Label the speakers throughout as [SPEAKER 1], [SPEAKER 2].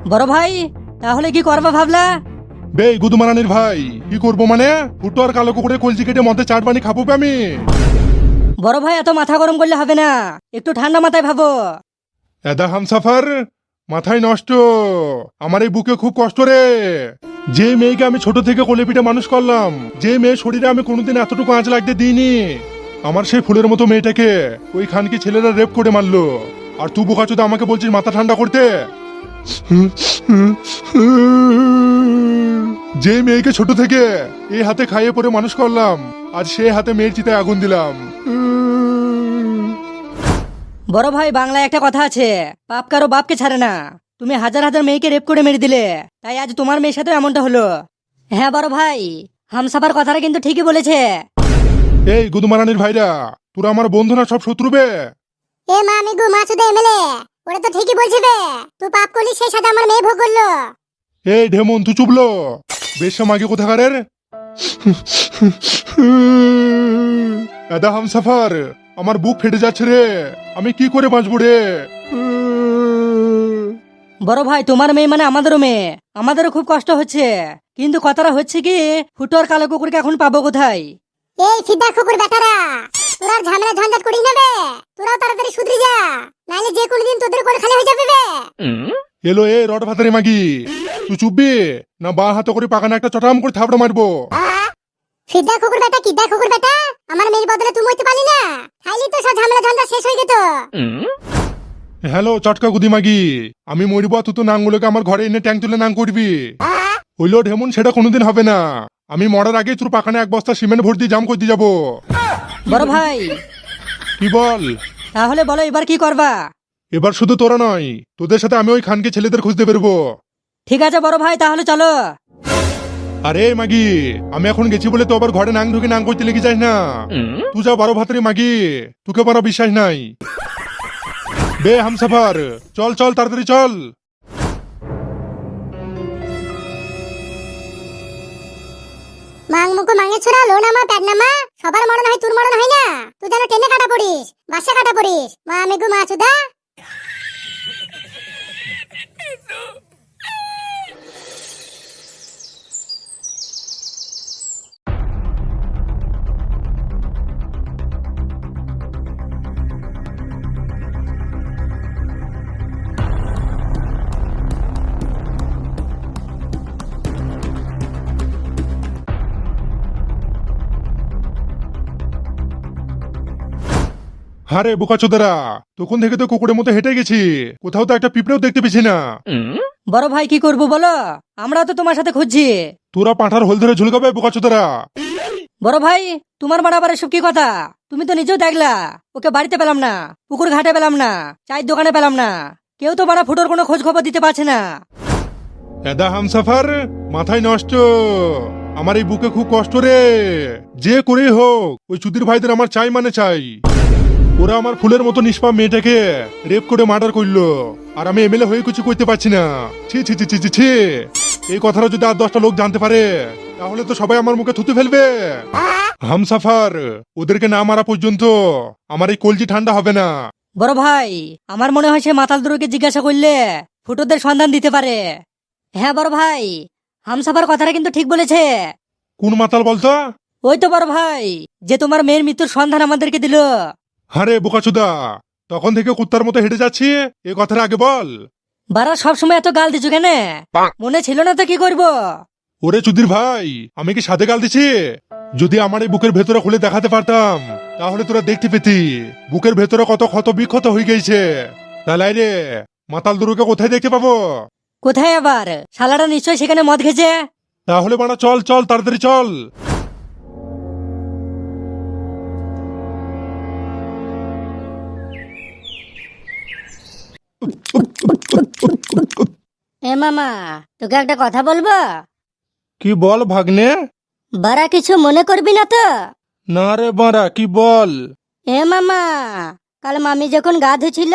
[SPEAKER 1] বড় ভাই তাহলে কি করবা ভাবলা?
[SPEAKER 2] বে গুদমারানির ভাই, কি করবো মানে? ফুটো আর কালো কুকুরে কলজি কেটে মধ্যে চাট বানি খাবো বে আমি।
[SPEAKER 1] বড় ভাই এত মাথা গরম করলে হবে না, একটু ঠান্ডা মাথায় ভাবো।
[SPEAKER 2] এদা হামসাফার, মাথায় নষ্ট। আমার এই বুকে খুব কষ্ট রে। যে মেয়েকে আমি ছোট থেকে কোলে পিঠে মানুষ করলাম, যে মেয়ে শরীরে আমি কোনোদিন এতটুকু আঁচ লাগতে দিইনি, আমার সেই ফুলের মতো মেয়েটাকে ওই খানকি ছেলেরা রেপ করে মারলো। আর তুই বোকাচোদা আমাকে বলছিস মাথা ঠান্ডা করতে? যে মেয়েকে ছোট থেকে এই হাতে খাইয়ে পরে মানুষ করলাম, আজ সেই হাতে মেয়ের চিতায় আগুন দিলাম।
[SPEAKER 1] বড় ভাই বাংলায় একটা কথা আছে, পাপ কারো বাপকে ছাড়ে না। তুমি হাজার হাজার মেয়েকে রেপ করে মেরে দিলে, তাই আজ তোমার মেয়ের সাথে এমনটা হলো। হ্যাঁ বড় ভাই, হামসাফার কথাটা কিন্তু ঠিকই বলেছে।
[SPEAKER 2] এই গুদমারানির ভাইরা, তোরা আমার বন্ধু না সব শত্রু বে?
[SPEAKER 3] এ মা আমি গো মাছুদে এমএলএ, ওরা তো ঠিকই বলছে বে। তুই পাপ করলি সেই সাথে আমার মেয়ে ভোগ করলো।
[SPEAKER 2] এই ঢেমন তুই চুপলো, বেশ মাগে কোথাকারের। এদা হামসাফার, আমার বুক ফেটে যাচ্ছে রে, আমি কি করে বাঁচবো রে?
[SPEAKER 1] বড় ভাই তোমার মেয়ে মানে আমাদেরও মেয়ে, আমাদেরও খুব কষ্ট হচ্ছে। কিন্তু কথাটা হচ্ছে কি, ফুটো আর কালো কুকুরকে এখন পাবো কোথায়?
[SPEAKER 3] এই ফিদা কুকুর বেটারা, তোরা আর ঝামেলা ঝঞ্ঝাট করিস না বে। তোরাও তাড়াতাড়ি শুধরি যা, নাইলে যে কোনো দিন তোদের কোল খালি হয়ে যাবে বে।
[SPEAKER 2] এলো এ রড ভাতারি মাগি, তুই চুপবি না বা হাতে করে পাকানো একটা চটাম করে থাবড়া মারবো?
[SPEAKER 3] ফিদা কুকুর বেটা, কিদা কুকুর বেটা, আমার মেয়ের বদলে তুই মইতে পারলি না, খাইলি তো সব ঝামেলা ঝঞ্ঝাট শেষ হয়ে যেত।
[SPEAKER 2] হ্যালো চটকা গুদি মাগি, আমি মরবো তুই তো নাঙ্গুলোকে আমার ঘরে এনে ট্যাঙ্ক তুলে নাং করবি। হইলো ঢেমন, সেটা কোনোদিন হবে না। আমি মরার আগে তোর পাকানে এক বস্তা সিমেন্ট ভর্তি জাম করে দিয়ে যাবো।
[SPEAKER 1] বড় ভাই
[SPEAKER 2] কি বল?
[SPEAKER 1] তাহলে বলো এবার কি করবা?
[SPEAKER 2] এবার শুধু তোরা নয়, তোদের সাথে আমি ওই খানকে ছেলেদের খুঁজতে বেরবো।
[SPEAKER 1] ঠিক আছে বড় ভাই, তাহলে চলো।
[SPEAKER 2] আরে মাগি, আমি এখন গেছি বলে তো আবার ঘরে নাং ঢুকে নাং করতে লেগে যাস না। তুই যা বারো ভাতারি মাগি, তোকে বড় বিশ্বাস নাই। বে হামসাফার, চল চল তাড়াতাড়ি চল।
[SPEAKER 3] মাং মুকো মাঙে ছোড়া লো নামা প্যাড নামা, সবার মরণ হয় তোর মরণ হয় না। তুই যেন টেনে কাটা পড়িস, বাসা কাটা পড়িস। মা আমি গো মাছুদা।
[SPEAKER 2] হারে বোকাচোদারা, তখন থেকে তো কুকুরের মতো হেঁটে গেছি, কোথাও তো একটা পিঁপড়েও দেখতে পেছি না।
[SPEAKER 1] বড় ভাই কি করবো বলো, আমরা তো তোমার সাথে খুঁজছি।
[SPEAKER 2] তোরা পাঁঠার হোল ধরে ঝুলকাবে বোকাচোদারা।
[SPEAKER 1] বড় ভাই তোমার বাড়াবার সব কি কথা? তুমি তো নিজেও দেখলা, ওকে বাড়িতে পেলাম না, পুকুর ঘাটে পেলাম না, চায়ের দোকানে পেলাম না, কেউ তো বাড়া ফুটোর কোনো খোঁজ খবর দিতে পারছে না।
[SPEAKER 2] এদা হামসাফার, মাথায় নষ্ট। আমার এই বুকে খুব কষ্ট রে। যে করেই হোক ওই চুদির ভাইদের আমার চাই মানে চাই। ওরা আমার ফুলের মতো নিষ্পাপ মেয়েটাকে রেপ করে মার্ডার করলো, আর আমি এমএলএ হয়ে কিছু করতে পারছি না। ছি ছি ছি ছি ছি ছি। এই কথাটা যদি আর 10টা লোক জানতে পারে, তাহলে তো সবাই আমার মুখে থুতু ফেলবে। হামসাফার, ওদেরকে না মারা পর্যন্ত আমার এই কলজি ঠান্ডা হবে না।
[SPEAKER 1] বড় ভাই আমার মনে হয় সে মাতাল দুটোকে জিজ্ঞাসা করলে ফুটোদের সন্ধান দিতে পারে। হ্যাঁ বড় ভাই, হামসাফার কথাটা কিন্তু ঠিক বলেছে।
[SPEAKER 2] কোন মাতাল বলতো?
[SPEAKER 1] ওই তো বড় ভাই, যে তোমার মেয়ের মৃত্যুর সন্ধান আমাদেরকে দিল।
[SPEAKER 2] হারে বোকাচুদা, তখন থেকে কুত্তার মতো হেঁটে যাচ্ছি, এ কথাটা আগে বল।
[SPEAKER 1] বারা সবসময় এত গাল দিছো কেন? মনে ছিল না তো কি করবো?
[SPEAKER 2] ওরে চুদির ভাই, আমি কি সাথে গাল দিছি? যদি আমার এই বুকের ভেতরে খুলে দেখাতে পারতাম, তাহলে তোরা দেখতে পেতি বুকের ভেতরে কত ক্ষত বিক্ষত হয়ে গেছে। তাহলে রে, মাতাল দুরুকে কোথায় দেখতে পাবো?
[SPEAKER 1] কোথায় আবার? শালাটা নিশ্চয় সেখানে মদ খেয়েছে।
[SPEAKER 2] তাহলে বাড়া চল চল তাড়াতাড়ি চল।
[SPEAKER 3] এ মামা, তোকে একটা কথা বলবো।
[SPEAKER 2] কি বল ভাগ্নে?
[SPEAKER 3] বারা কিছু মনে করবি না তো?
[SPEAKER 2] না রে বাড়া, কি বল?
[SPEAKER 3] এ মামা, কাল মামি যখন গা ধুছিল,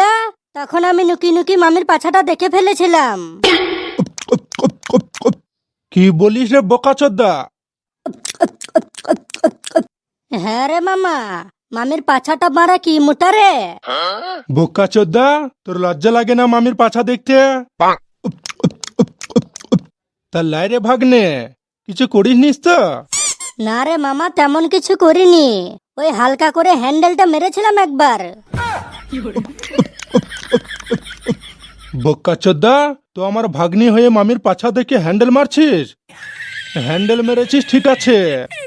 [SPEAKER 3] তখন আমি নুকি নুকি মামির পাছাটা দেখে ফেলেছিলাম।
[SPEAKER 2] কি বলিস রে বোকাচোদা?
[SPEAKER 3] হ্যাঁ রে মামা, মামির পাছাটা মারা কি মোটা রে।
[SPEAKER 2] বোকাচোদা, তোর লজ্জা লাগে না মামির পাছা দেখতে? তা লাইরে ভাগ্নে কিছু করিস নিস তো?
[SPEAKER 1] না রে মামা, তেমন কিছু করিনি, ওই হালকা করে হ্যান্ডেলটা মেরেছিলাম একবার।
[SPEAKER 2] বোকা চোদ্দা, তো আমার ভাগ্নি হয়ে মামির পাছা দেখে হ্যান্ডেল মারছিস? হ্যান্ডেল মেরেছিস ঠিক আছে,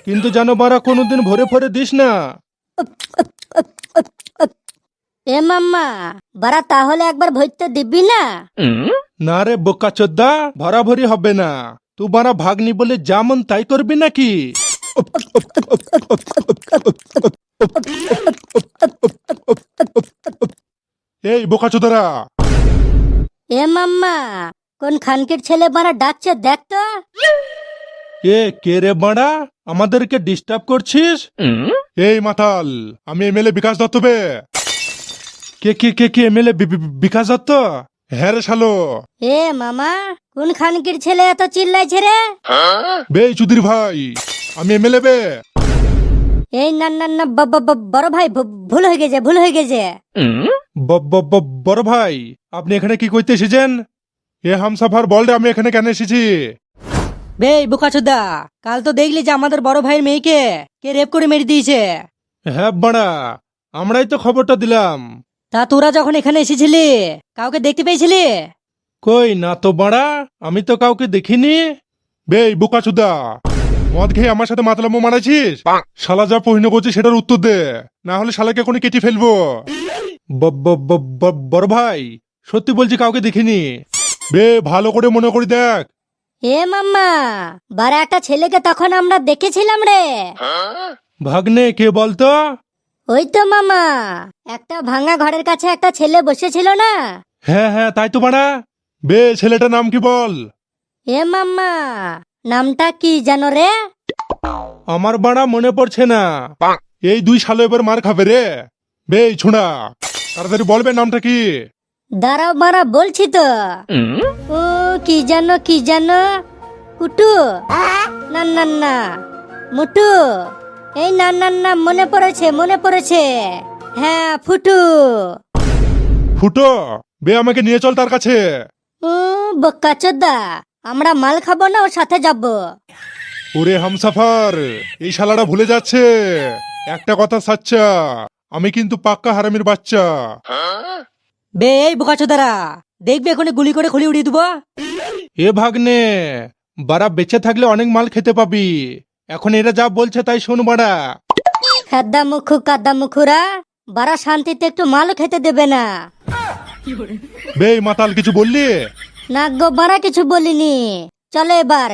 [SPEAKER 2] কিন্তু যেন বারা কোনোদিন ভরে ভরে দিস না।
[SPEAKER 1] এ মাম্মা, বারা তাহলে একবার ভরতে দিবি না?
[SPEAKER 2] না রে বোকা চোদ্দা, ভরাভরি হবে না। তুই বারা ভাগ্নি বলে যেমন তাই করবি নাকি? এই বোকা চোদারা,
[SPEAKER 1] এ মাম্মা, কোন খানকির ছেলে বারা ডাকছে দেখ তো।
[SPEAKER 2] এ কে রে বাড়া, আমাদেরকে ডিস্টার্ব করছিস? এই মাতাল, আমি এমএলএ বিকাশ দত্ত বে। কে কে কে কে এমএলএ বিকাশ দত্ত? হ্যাঁ রে শালো।
[SPEAKER 1] এ মামা, কোন খানকির ছেলে এত চিল্লাইছে রে?
[SPEAKER 2] বে চুদির ভাই, আমি এমএলএ বে।
[SPEAKER 1] এই না না না, বড় ভাই, ভুল হয়ে গেছে, ভুল হয়ে গেছে।
[SPEAKER 2] বড় ভাই, আপনি এখানে কি করতে এসেছেন? এ হামসাফার বল রে, আমি এখানে কেন এসেছি?
[SPEAKER 1] বে বুকাচুদা, কাল তো দেখলি যে আমাদের বড় ভাইয়ের মেয়েকে কে রেপ করে মেরে দিয়েছে।
[SPEAKER 2] হ্যাঁ বাড়া, আমরাই তো খবরটা দিলাম।
[SPEAKER 1] তা তোরা যখন এখানে এসেছিলি কাউকে দেখতে পেয়েছিলি?
[SPEAKER 2] কই না তো বাড়া, আমি তো কাউকে দেখিনি। বে বোকা চুদা, মদ খেয়ে আমার সাথে মাতলামো মারাইছিস? শালা যা প্রশ্ন করছিস সেটার উত্তর দে, না হলে শালাকে এখনই কেটে ফেলবো। বড় ভাই, সত্যি বলছি কাউকে দেখিনি। বে ভালো করে মনে করি দেখ।
[SPEAKER 1] এ মাম্মা, বারা একটা ছেলেকে তখন আমরা দেখেছিলাম রে।
[SPEAKER 2] ভাগ্নে কে বলতো?
[SPEAKER 1] ওই তো মামা, একটা ভাঙা ঘরের কাছে একটা ছেলে বসেছিল না?
[SPEAKER 2] হ্যাঁ হ্যাঁ তাই তো বাড়া। বে ছেলেটার নাম কি বল?
[SPEAKER 1] এ মাম্মা, নামটা কি জানো রে?
[SPEAKER 2] আমার বাড়া মনে পড়ছে না। এই দুই শালো এবার মার খাবে রে। বে ছোড়া, তাড়াতাড়ি বলবে নামটা কি?
[SPEAKER 1] দাঁড়াও মারা, বলছি তো। ও কি জানো, কি জানো? কুটু? না না না, মুটু? এই না না না, মনে পড়েছে, মনে পড়েছে, হ্যাঁ ফুটু।
[SPEAKER 2] ফুটো? বে আমাকে নিয়ে চল তার কাছে।
[SPEAKER 1] ও বক্কাচোদা, আমরা মাল খাবো না, ওর সাথে যাব।
[SPEAKER 2] ওরে হামসাফার, এই শালাটা ভুলে যাচ্ছে একটা কথা সাচ্চা, আমি কিন্তু পাক্কা হারামির বাচ্চা।
[SPEAKER 1] বে এই বোকাচোদারা, দেখবি এখনই গুলি করে খুলি উড়িয়ে দেবো।
[SPEAKER 2] এ ভাগ্নে, বারা বেঁচে থাকলে অনেক মাল খেতে পাবি, এখন এরা যা বলছে তাই শোন বাড়া।
[SPEAKER 1] খাদ্দা মুখু কাদ্দা মুখুরা, বারা শান্তিতে একটু মালও খেতে দেবে না।
[SPEAKER 2] বে মাতাল কিছু বললি?
[SPEAKER 1] না গো বারা, কিছু বলিনি, চলো এবার।